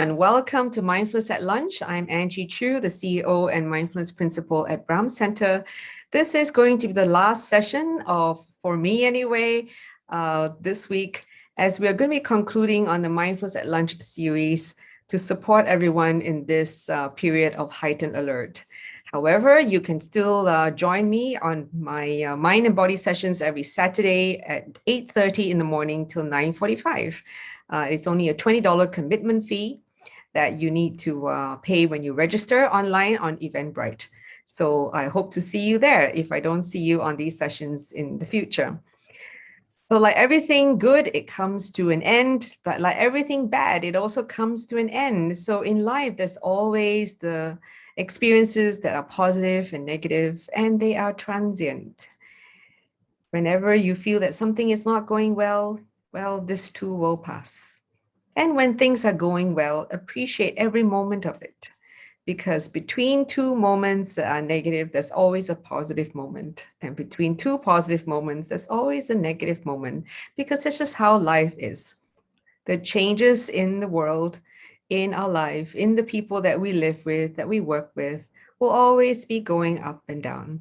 And welcome to Mindfulness at Lunch. I'm Angie Chu, the CEO and Mindfulness Principal at Brown Center. This is going to be the last session for me anyway, this week, as we are going to be concluding on the Mindfulness at Lunch series to support everyone in this period of heightened alert. However, you can still join me on my mind and body sessions every Saturday at 8:30 in the morning till 9:45. It's only a $20 commitment fee that you need to pay when you register online on Eventbrite. So I hope to see you there if I don't see you on these sessions in the future. So like everything good, it comes to an end, but like everything bad, it also comes to an end. So in life, there's always the experiences that are positive and negative, and they are transient. Whenever you feel that something is not going well, this too will pass. And when things are going well, appreciate every moment of it. Because between two moments that are negative, there's always a positive moment. And between two positive moments, there's always a negative moment, because that's just how life is. The changes in the world, in our life, in the people that we live with, that we work with, will always be going up and down.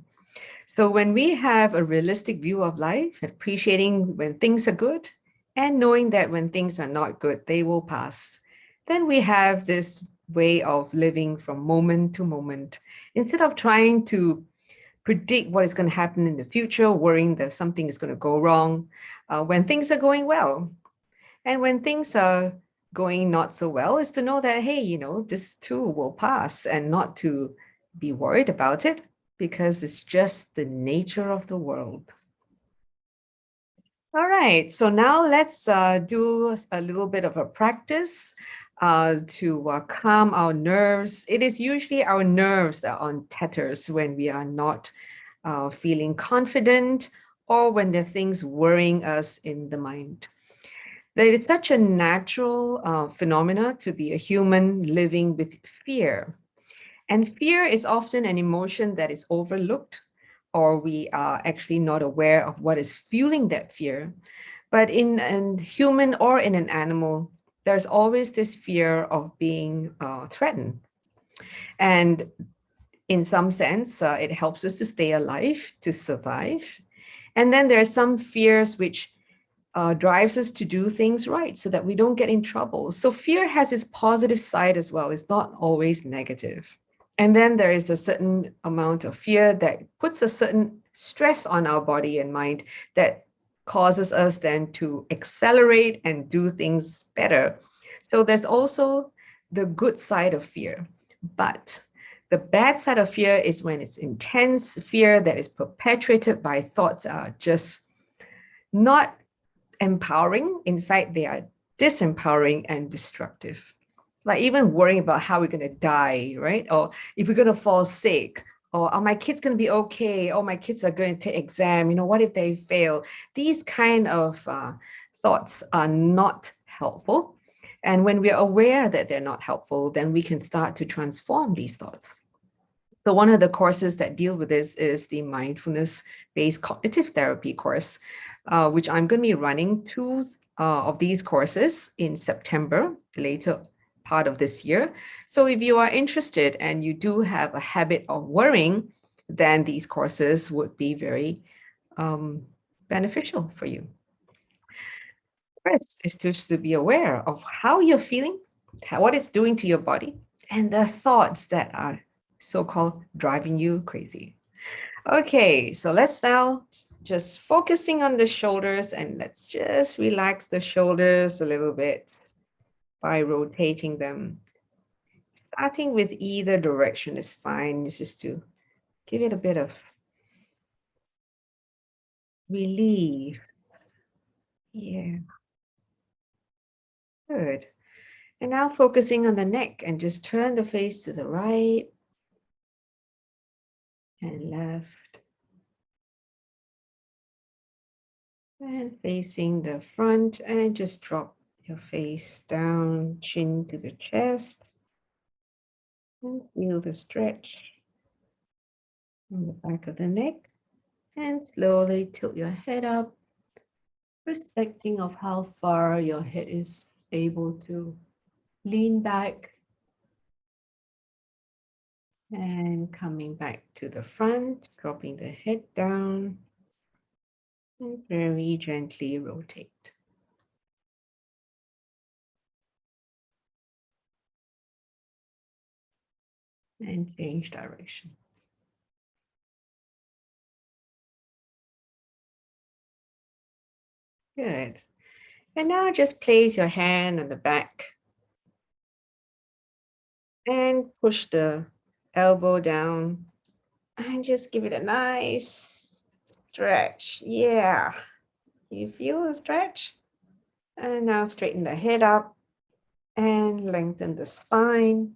So when we have a realistic view of life, appreciating when things are good, and knowing that when things are not good, they will pass, then we have this way of living from moment to moment, instead of trying to predict what is going to happen in the future, worrying that something is going to go wrong when things are going well. And when things are going not so well, is to know that, hey, this too will pass, and not to be worried about it, because it's just the nature of the world. All right, so now let's do a little bit of a practice to calm our nerves. It is usually our nerves that are on tatters when we are not feeling confident, or when there are things worrying us in the mind. That it's such a natural phenomena to be a human living with fear. And fear is often an emotion that is overlooked, or we are actually not aware of what is fueling that fear. But in a human or in an animal, there's always this fear of being threatened. And in some sense, it helps us to stay alive, to survive. And then there are some fears which drives us to do things right so that we don't get in trouble. So fear has its positive side as well. It's not always negative. And then there is a certain amount of fear that puts a certain stress on our body and mind that causes us then to accelerate and do things better. So there's also the good side of fear. But the bad side of fear is when it's intense fear that is perpetuated by thoughts that are just not empowering. In fact, they are disempowering and destructive. Like even worrying about how we're going to die, right? Or if we're going to fall sick, or are my kids going to be okay? Or my kids are going to take exam, what if they fail? These kind of thoughts are not helpful. And when we're aware that they're not helpful, then we can start to transform these thoughts. So one of the courses that deal with this is the mindfulness-based cognitive therapy course, which I'm going to be running two of these courses in September, the later part of this year. So if you are interested and you do have a habit of worrying, then these courses would be very beneficial for you. First is just to be aware of how you're feeling, what it's doing to your body, and the thoughts that are so-called driving you crazy. Okay, so let's now just focusing on the shoulders, and let's just relax the shoulders a little bit by rotating them. Starting with either direction is fine. It's just to give it a bit of relief. Yeah. Good. And now focusing on the neck, and just turn the face to the right and left. And facing the front, and just drop your face down, chin to the chest. And feel the stretch on the back of the neck. And slowly tilt your head up, respecting of how far your head is able to Lean back and coming back to the front, dropping the head down and very gently rotate and change direction. Good. And now just place your hand on the back and push the elbow down and just give it a nice stretch. Yeah. You feel the stretch? And now straighten the head up and lengthen the spine.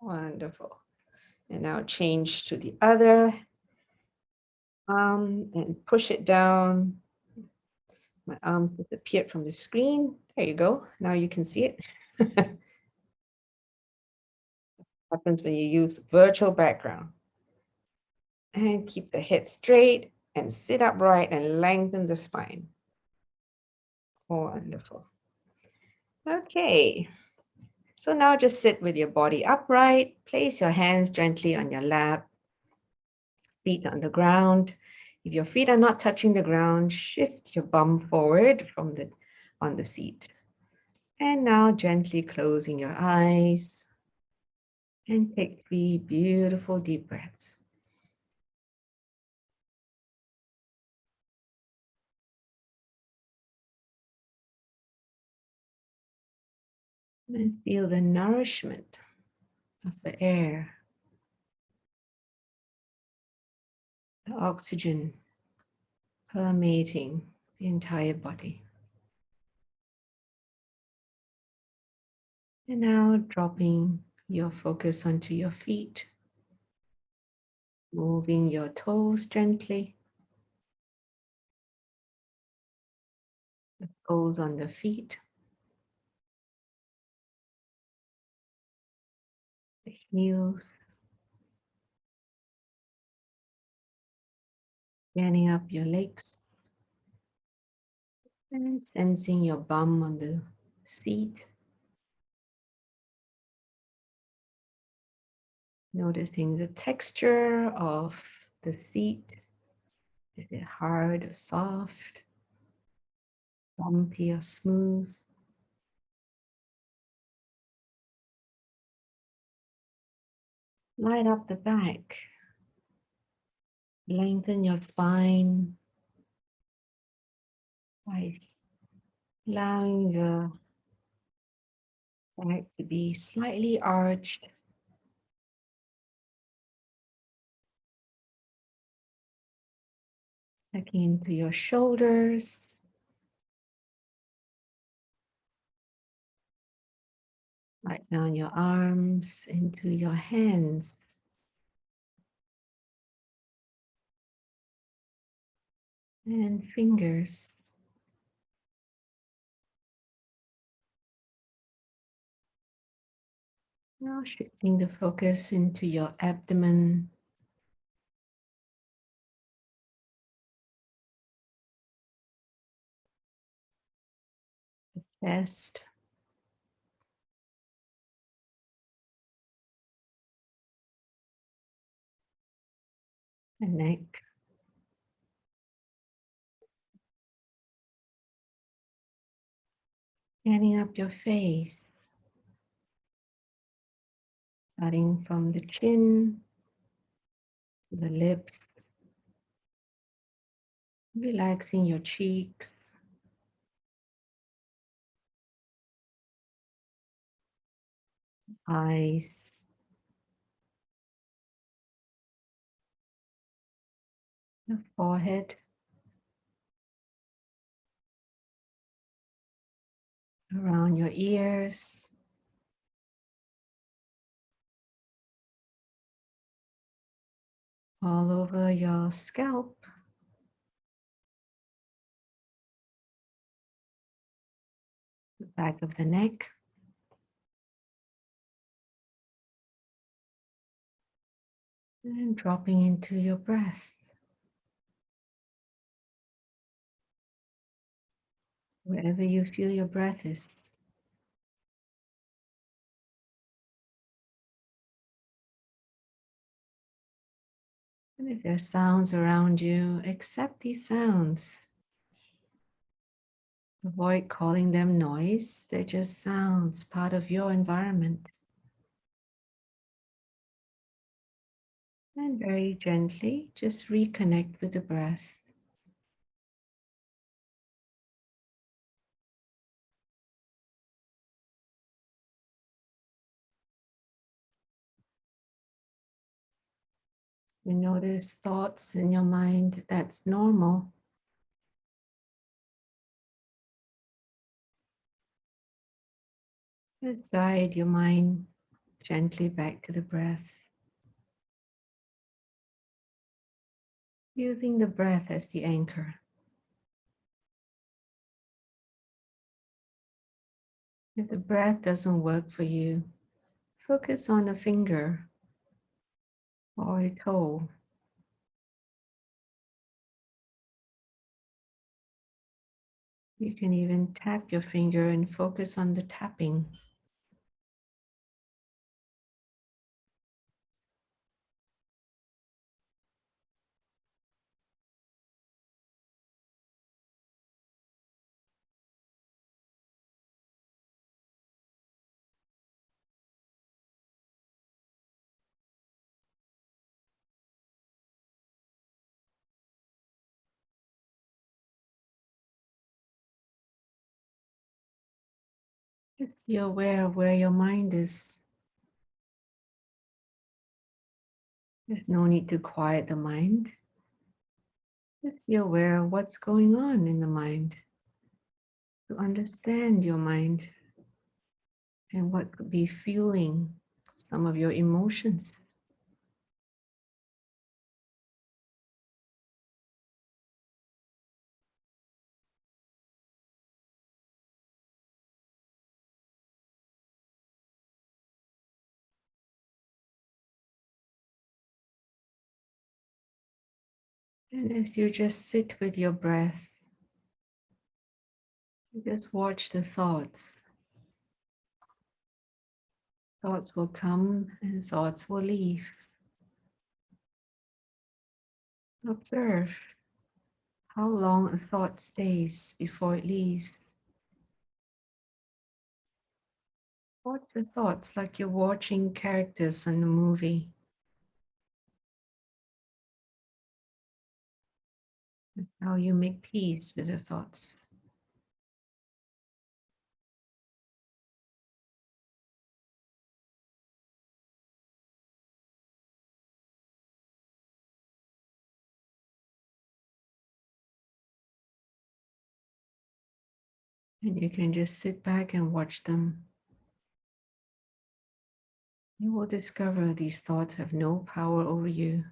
Wonderful. And now change to the other arm and push it down. My arms disappeared from the screen. There you go. Now you can see it. Happens when you use virtual background. And keep the head straight and sit upright and lengthen the spine. Wonderful. Okay. So now just sit with your body upright. Place your hands gently on your lap, feet on the ground. If your feet are not touching the ground, shift your bum forward on the seat. And now gently closing your eyes and take 3 beautiful deep breaths. And feel the nourishment of the air, the oxygen permeating the entire body. And now dropping your focus onto your feet, moving your toes gently, the toes on the feet, the heels, standing up your legs, and sensing your bum on the seat, noticing the texture of the seat. Is it hard or soft, bumpy or smooth? Light up the back, lengthen your spine by allowing the back to be slightly arched. Checking into your shoulders, right down your arms into your hands, and fingers. Now shifting the focus into your abdomen, chest, and neck. Scanning up your face, starting from the chin to the lips, relaxing your cheeks, eyes, the forehead, around your ears, all over your scalp, the back of the neck, and dropping into your breath. wherever you feel your breath is. And if there are sounds around you, accept these sounds. Avoid calling them noise, they're just sounds, part of your environment. And very gently, just reconnect with the breath. You notice thoughts in your mind, that's normal. Just guide your mind gently back to the breath, using the breath as the anchor. If the breath doesn't work for you, focus on a finger or a toe. You can even tap your finger and focus on the tapping. Just be aware of where your mind is. There's no need to quiet the mind. Just be aware of what's going on in the mind, to understand your mind and what could be fueling some of your emotions. And as you just sit with your breath, you just watch the thoughts. Thoughts will come and thoughts will leave. Observe how long a thought stays before it leaves. Watch the thoughts like you're watching characters in a movie. That's how you make peace with the thoughts. And you can just sit back and watch them. You will discover these thoughts have no power over you.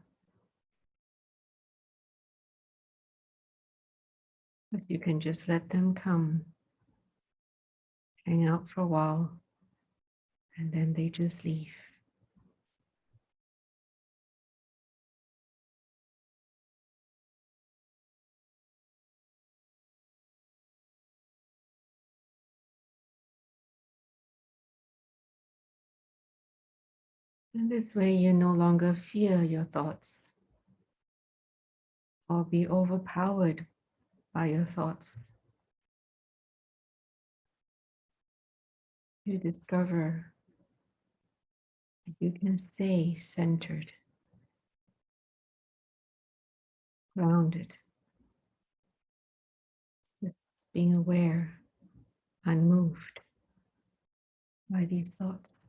But you can just let them come, hang out for a while, and then they just leave. And this way you no longer fear your thoughts or be overpowered by your thoughts. You discover that you can stay centered, grounded, just being aware, unmoved by these thoughts.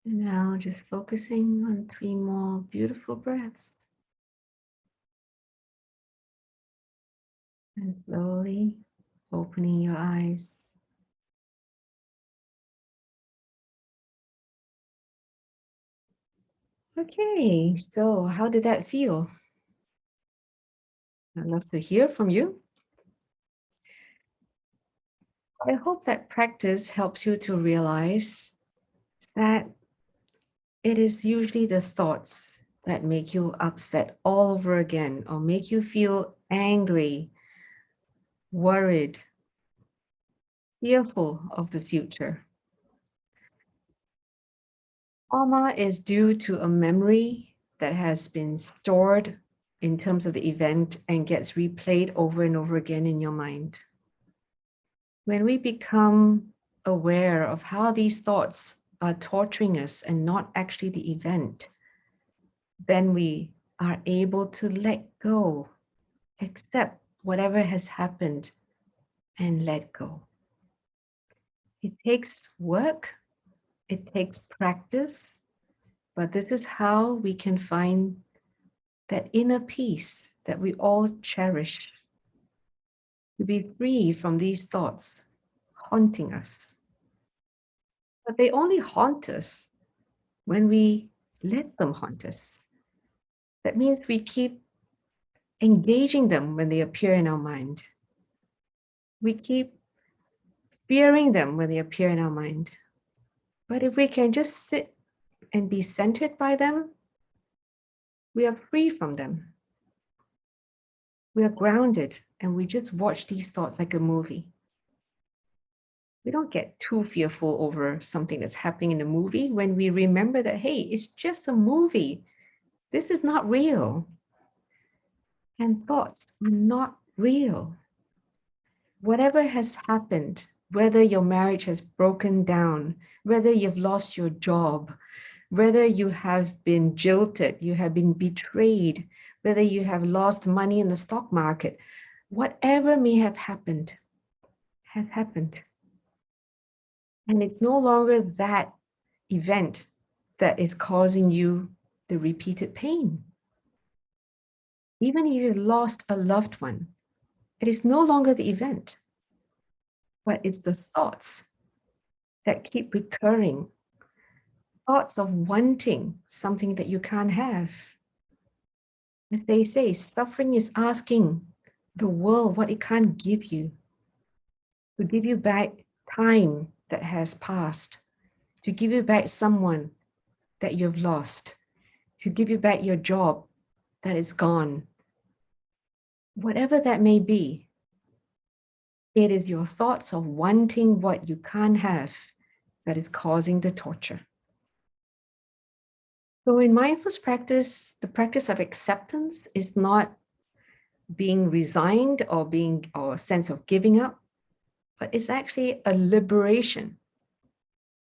And now just focusing on 3 more beautiful breaths. And slowly Opening your eyes. Okay, so how did that feel? I'd love to hear from you. I hope that practice helps you to realize that it is usually the thoughts that make you upset all over again or make you feel angry, worried, fearful of the future. Trauma is due to a memory that has been stored in terms of the event and gets replayed over and over again in your mind. When we become aware of how these thoughts are torturing us and not actually the event, then we are able to let go, accept whatever has happened and let go. It takes work, it takes practice, but this is how we can find that inner peace that we all cherish, to be free from these thoughts haunting us. But they only haunt us when we let them haunt us. That means we keep engaging them when they appear in our mind. We keep fearing them when they appear in our mind. But if we can just sit and be centered by them, we are free from them. We are grounded and we just watch these thoughts like a movie. We don't get too fearful over something that's happening in a movie when we remember that, hey, it's just a movie. This is not real. And thoughts are not real. Whatever has happened, whether your marriage has broken down, whether you've lost your job, whether you have been jilted, you have been betrayed, whether you have lost money in the stock market, whatever may have happened has happened. And it's no longer that event that is causing you the repeated pain. Even if you lost a loved one, it is no longer the event, but it's the thoughts that keep recurring, thoughts of wanting something that you can't have. As they say, suffering is asking the world what it can't give you, to give you back time that has passed, to give you back someone that you've lost, to give you back your job that is gone. Whatever that may be, it is your thoughts of wanting what you can't have that is causing the torture. So in mindfulness practice, the practice of acceptance is not being resigned or a sense of giving up, but it's actually a liberation,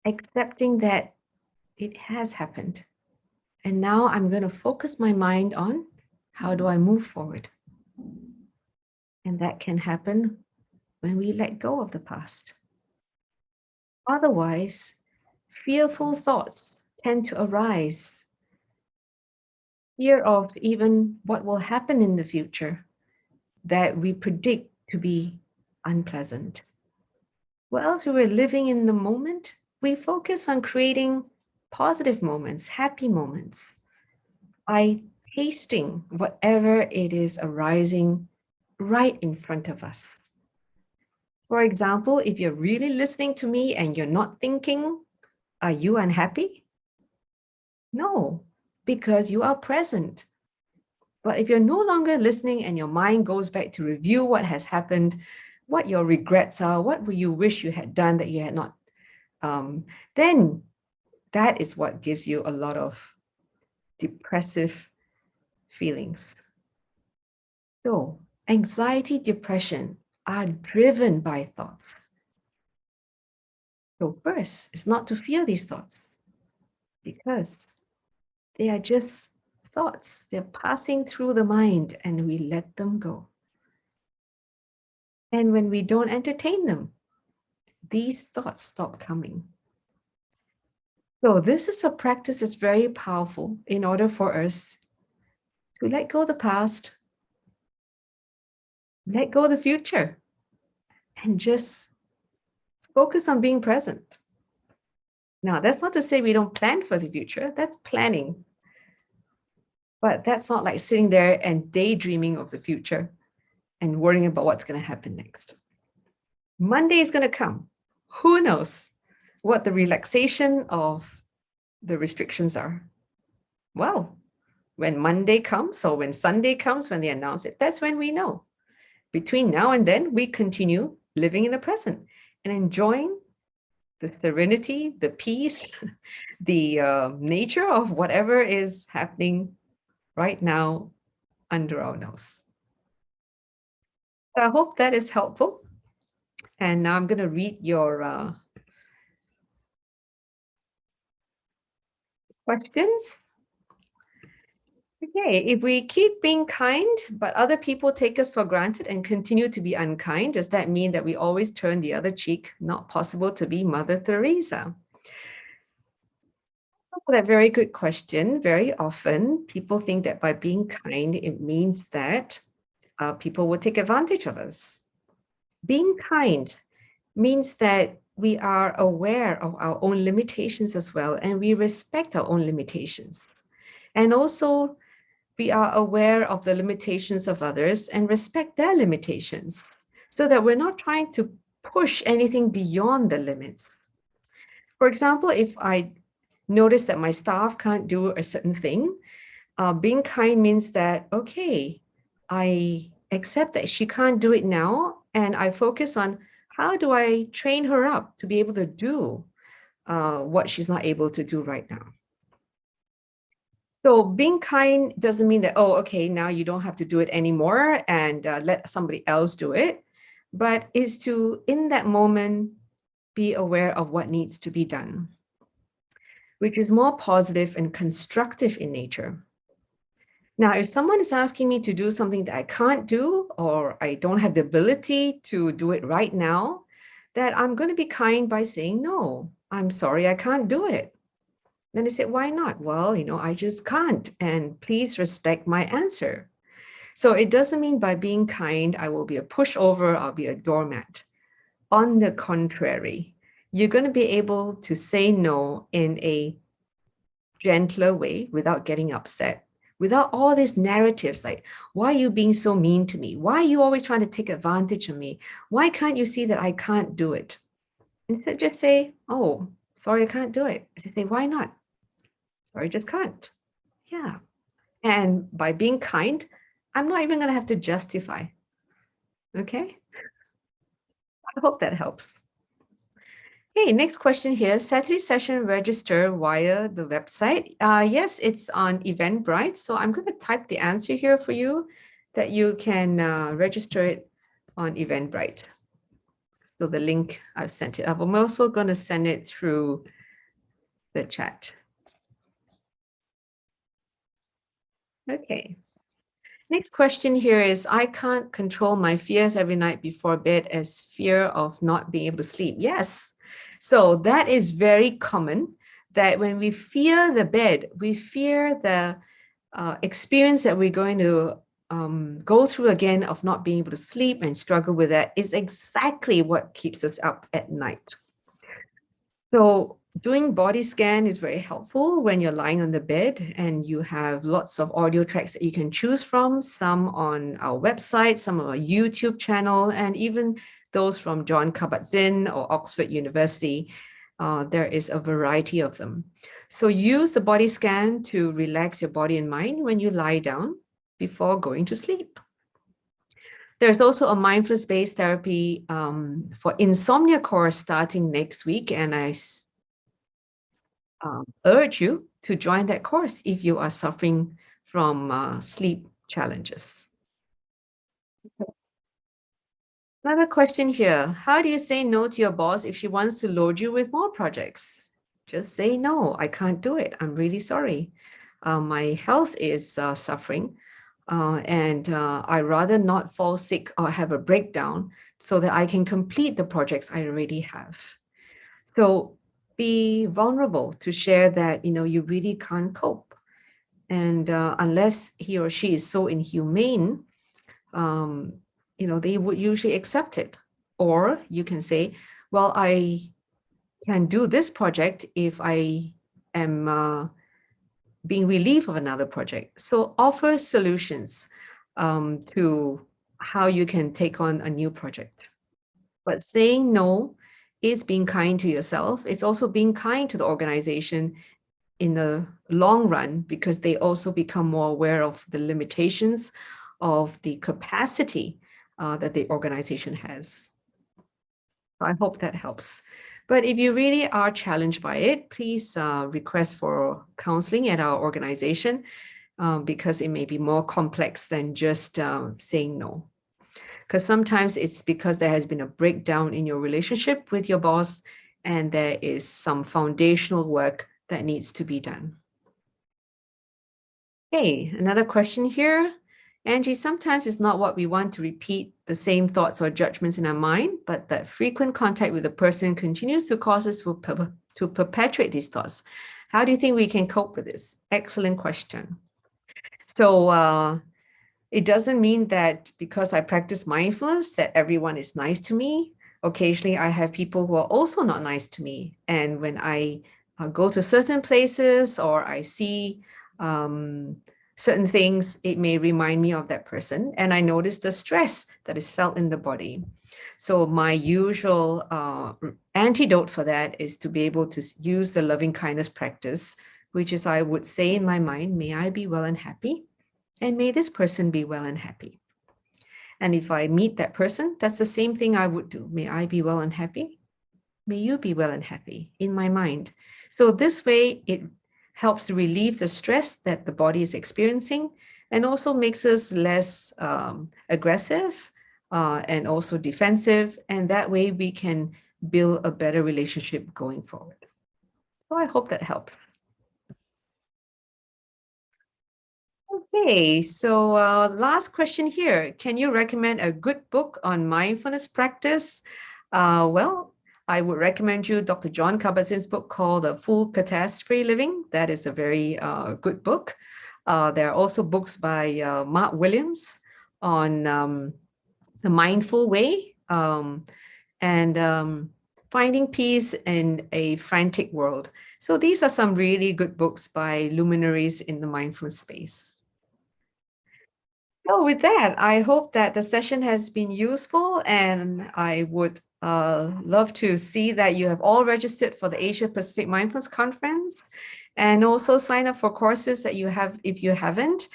accepting that it has happened. And now I'm going to focus my mind on how do I move forward? And that can happen when we let go of the past. Otherwise, fearful thoughts tend to arise. Fear of even what will happen in the future that we predict to be unpleasant. What else? We were living in the moment. We focus on creating positive moments, happy moments, by tasting whatever it is arising right in front of us. For example, if you're really listening to me and you're not thinking, are you unhappy? No, because you are present. But if you're no longer listening and your mind goes back to review what has happened, what your regrets are, what you wish you had done that you had not, then that is what gives you a lot of depressive feelings. So anxiety, depression are driven by thoughts. So first is not to fear these thoughts because they are just thoughts. They're passing through the mind and we let them go. And when we don't entertain them, these thoughts stop coming. So this is a practice that's very powerful in order for us to let go of the past, let go of the future, and just focus on being present. Now, that's not to say we don't plan for the future. That's planning. But that's not like sitting there and daydreaming of the future and worrying about what's going to happen next. Monday is going to come. Who knows what the relaxation of the restrictions are? Well, when Monday comes or when Sunday comes, when they announce it, that's when we know. Between now and then, we continue living in the present and enjoying the serenity, the peace, the nature of whatever is happening right now under our nose. So I hope that is helpful. And now I'm going to read your questions. Okay, if we keep being kind, but other people take us for granted and continue to be unkind, does that mean that we always turn the other cheek? Not possible to be Mother Teresa. Well, a very good question. Very often, people think that by being kind, it means that people will take advantage of us. Being kind means that we are aware of our own limitations as well, and we respect our own limitations. And also, we are aware of the limitations of others and respect their limitations so that we're not trying to push anything beyond the limits. For example, if I notice that my staff can't do a certain thing, being kind means that, okay, I accept that she can't do it now, and I focus on how do I train her up to be able to do what she's not able to do right now. So being kind doesn't mean that, oh, okay, now you don't have to do it anymore and let somebody else do it, but is to, in that moment, be aware of what needs to be done, which is more positive and constructive in nature. Now, if someone is asking me to do something that I can't do, or I don't have the ability to do it right now, that I'm going to be kind by saying, no, I'm sorry, I can't do it. Then they say, why not? Well, I just can't. And please respect my answer. So it doesn't mean by being kind, I will be a pushover, I'll be a doormat. On the contrary, you're going to be able to say no in a gentler way without getting upset, without all these narratives like, why are you being so mean to me? Why are you always trying to take advantage of me? Why can't you see that I can't do it? Instead, just say, oh, sorry, I can't do it. And say, why not? Sorry, just can't. Yeah. And by being kind, I'm not even going to have to justify. Okay. I hope that helps. Okay, next question here. Saturday session register via the website. Yes, it's on Eventbrite. So I'm going to type the answer here for you that you can register it on Eventbrite. So the link, I've sent it up. I'm also going to send it through the chat. Okay. Next question here is, I can't control my fears every night before bed as fear of not being able to sleep. Yes. So that is very common, that when we fear the bed, we fear the experience that we're going to go through again of not being able to sleep and struggle with that is exactly what keeps us up at night. So doing body scan is very helpful when you're lying on the bed, and you have lots of audio tracks that you can choose from, some on our website, some on our YouTube channel, and even those from John Kabat-Zinn or Oxford University. There is a variety of them. So use the body scan to relax your body and mind when you lie down before going to sleep. There's also a mindfulness-based therapy for insomnia course starting next week, and I urge you to join that course if you are suffering from sleep challenges. Another question here. How do you say no to your boss if she wants to load you with more projects? Just say, no, I can't do it. I'm really sorry. My health is suffering, and I rather not fall sick or have a breakdown so that I can complete the projects I already have. So be vulnerable to share that, you really can't cope. And unless he or she is so inhumane, they would usually accept it. Or you can say, well, I can do this project if I am being relieved of another project. So offer solutions to how you can take on a new project. But saying no is being kind to yourself. It's also being kind to the organization in the long run, because they also become more aware of the limitations of the capacity that the organization has. I hope that helps. But if you really are challenged by it, please request for counseling at our organization, because it may be more complex than just saying no. Because sometimes it's because there has been a breakdown in your relationship with your boss, and there is some foundational work that needs to be done. Okay, another question here. Angie, sometimes it's not what we want to repeat the same thoughts or judgments in our mind, but that frequent contact with the person continues to cause us to perpetuate these thoughts. How do you think we can cope with this? Excellent question. So it doesn't mean that because I practice mindfulness that everyone is nice to me. Occasionally, I have people who are also not nice to me. And when I go to certain places or I see certain things, it may remind me of that person. And I notice the stress that is felt in the body. So my usual antidote for that is to be able to use the loving kindness practice, which is I would say in my mind, may I be well and happy, and may this person be well and happy. And if I meet that person, that's the same thing I would do. May I be well and happy. May you be well and happy in my mind. So this way, it helps to relieve the stress that the body is experiencing, and also makes us less aggressive and also defensive. And that way we can build a better relationship going forward. So I hope that helps. Okay, so last question here. Can you recommend a good book on mindfulness practice? Well, I would recommend you Dr. John Kabat-Zinn's book called Full Catastrophe Living. That is a very good book. There are also books by Mark Williams on the mindful way and finding peace in a frantic world. So these are some really good books by luminaries in the mindfulness space. So with that, I hope that the session has been useful, and I would love to see that you have all registered for the Asia Pacific Mindfulness Conference, and also sign up for courses that you have if you haven't,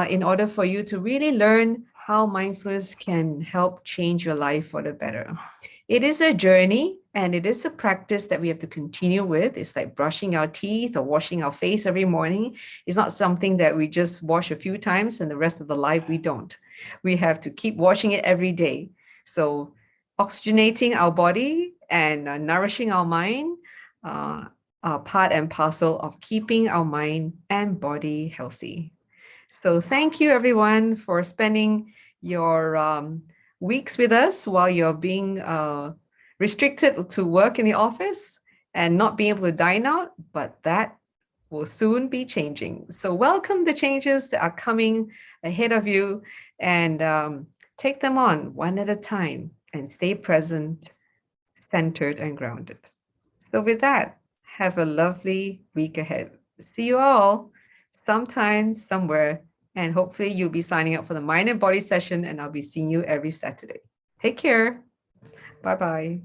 in order for you to really learn how mindfulness can help change your life for the better. It is a journey, and it is a practice that we have to continue with. It's like brushing our teeth or washing our face every morning. It's not something that we just wash a few times and the rest of the life we don't. We have to keep washing it every day. So oxygenating our body and nourishing our mind are part and parcel of keeping our mind and body healthy. So thank you, everyone, for spending your weeks with us while you're being restricted to work in the office and not being able to dine out, but that will soon be changing. So welcome the changes that are coming ahead of you, and take them on one at a time and stay present, centered, and grounded. So with that, have a lovely week ahead. See you all sometime, somewhere, and hopefully you'll be signing up for the Mind and Body session, and I'll be seeing you every Saturday. Take care. Bye-bye.